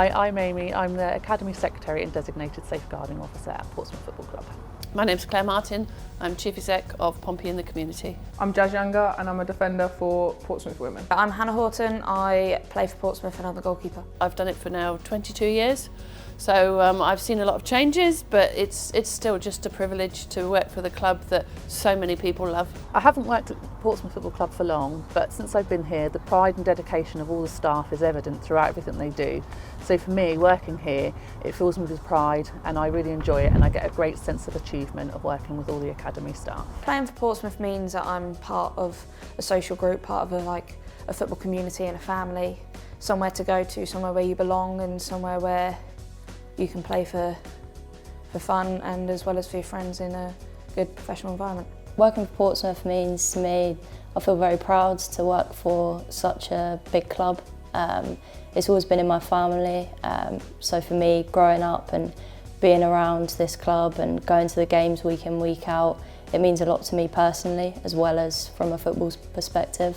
Hi, I'm Amy. I'm the Academy Secretary and Designated Safeguarding Officer at Portsmouth Football Club. My name's Claire Martin. I'm Chief Exec of Pompey in the Community. I'm Jazz Younger and I'm a defender for Portsmouth Women. I'm Hannah Horton. I play for Portsmouth and I'm the goalkeeper. I've done it for now 22 years. So I've seen a lot of changes, but it's still just a privilege to work for the club that so many people love. I haven't worked at Portsmouth Football Club for long, but since I've been here, the pride and dedication of all the staff is evident throughout everything they do. So for me, working here, it fills me with pride and I really enjoy it, and I get a great sense of achievement of working with all the academy staff. Playing for Portsmouth means that I'm part of a social group, part of a football community and a family, somewhere to go to, somewhere where you belong and somewhere where you can play for fun and as well as for your friends in a good professional environment. Working for Portsmouth means to me, I feel very proud to work for such a big club. It's always been in my family, so for me growing up and being around this club and going to the games week in, week out, it means a lot to me personally as well as from a football perspective,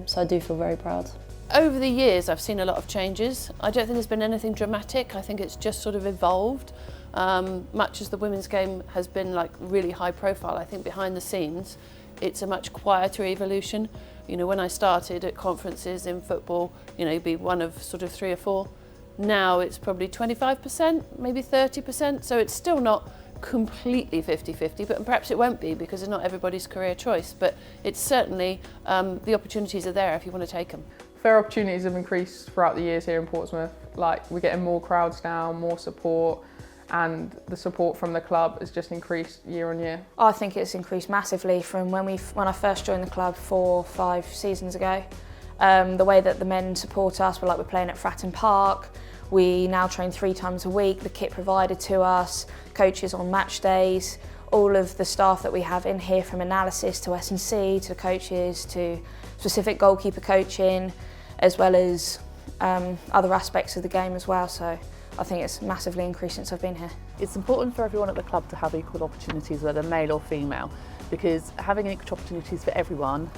so I do feel very proud. Over the years I've seen a lot of changes. I don't think there's been anything dramatic. I think it's just sort of evolved. Much as the women's game has been like really high profile, I think behind the scenes it's a much quieter evolution. You know, when I started at conferences in football, you know, you'd be one of sort of 3 or 4. Now it's probably 25%, maybe 30%, so it's still not completely 50-50, but perhaps it won't be because it's not everybody's career choice, but it's certainly, the opportunities are there if you want to take them. Fair opportunities have increased throughout the years here in Portsmouth. Like, we're getting more crowds now, more support, and the support from the club has just increased year on year. I think it's increased massively from when I first joined the club 4 or 5 seasons ago. The way that the men support us, we're playing at Fratton Park. We now train 3 times a week, the kit provided to us, coaches on match days, all of the staff that we have in here from analysis to S&C to the coaches to specific goalkeeper coaching, as well as other aspects of the game as well. So I think it's massively increased since I've been here. It's important for everyone at the club to have equal opportunities, whether male or female, because having equal opportunities for everyone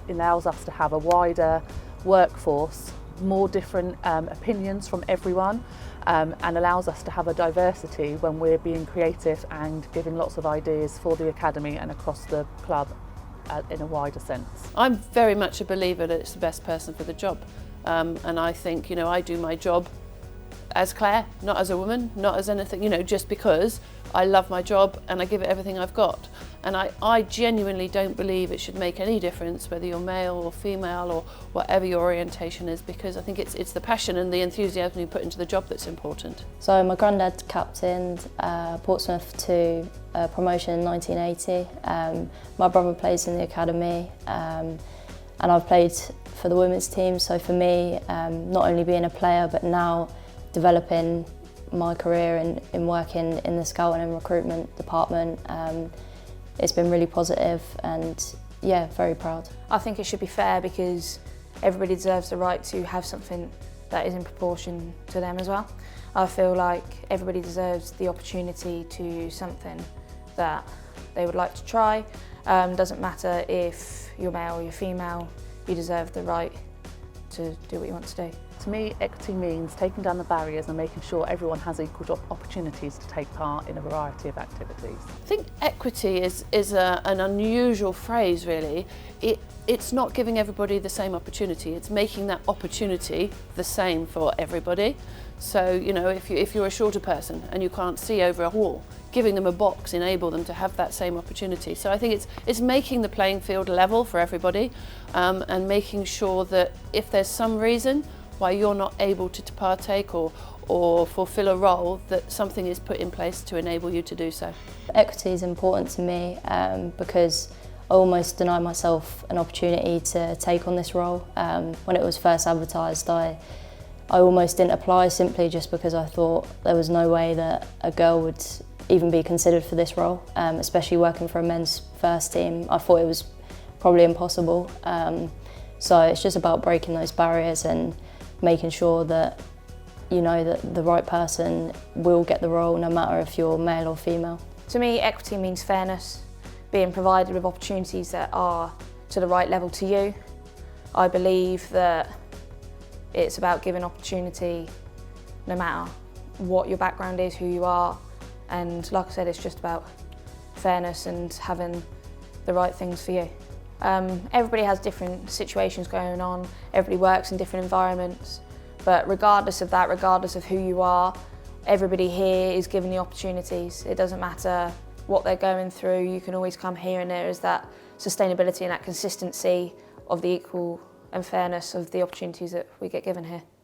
allows us to have a wider workforce, more different opinions from everyone, and allows us to have a diversity when we're being creative and giving lots of ideas for the academy and across the club in a wider sense. I'm very much a believer that it's the best person for the job, and I think, you know, I do my job as Claire, not as a woman, not as anything, you know, just because I love my job and I give it everything I've got. And I genuinely don't believe it should make any difference whether you're male or female or whatever your orientation is, because I think it's the passion and the enthusiasm you put into the job that's important. So my granddad captained Portsmouth to promotion in 1980. My brother plays in the academy, and I've played for the women's team. So for me, not only being a player but now developing my career in working in the scouting and recruitment department, it's been really positive and yeah, very proud. I think it should be fair because everybody deserves the right to have something that is in proportion to them as well. I feel like everybody deserves the opportunity to something that they would like to try. Doesn't matter if you're male or you're female, you deserve the right to do what you want to do. To me, equity means taking down the barriers and making sure everyone has equal opportunities to take part in a variety of activities. I think equity is an unusual phrase, really. It's not giving everybody the same opportunity, it's making that opportunity the same for everybody. So, you know, if you're a shorter person and you can't see over a wall, giving them a box enable them to have that same opportunity. So I think it's making the playing field level for everybody, and making sure that if there's some reason why you're not able to partake or fulfill a role, that something is put in place to enable you to do so. Equity is important to me because I almost denied myself an opportunity to take on this role. When it was first advertised, I almost didn't apply simply just because I thought there was no way that a girl would even be considered for this role, especially working for a men's first team. I thought it was probably impossible. So it's just about breaking those barriers and making sure that you know that the right person will get the role no matter if you're male or female. To me, equity means fairness, being provided with opportunities that are to the right level to you. I believe that it's about giving opportunity no matter what your background is, who you are. And like I said, it's just about fairness and having the right things for you. Everybody has different situations going on, everybody works in different environments, but regardless of that, regardless of who you are, everybody here is given the opportunities. It doesn't matter what they're going through, you can always come here, and there is that sustainability and that consistency of the equal and fairness of the opportunities that we get given here.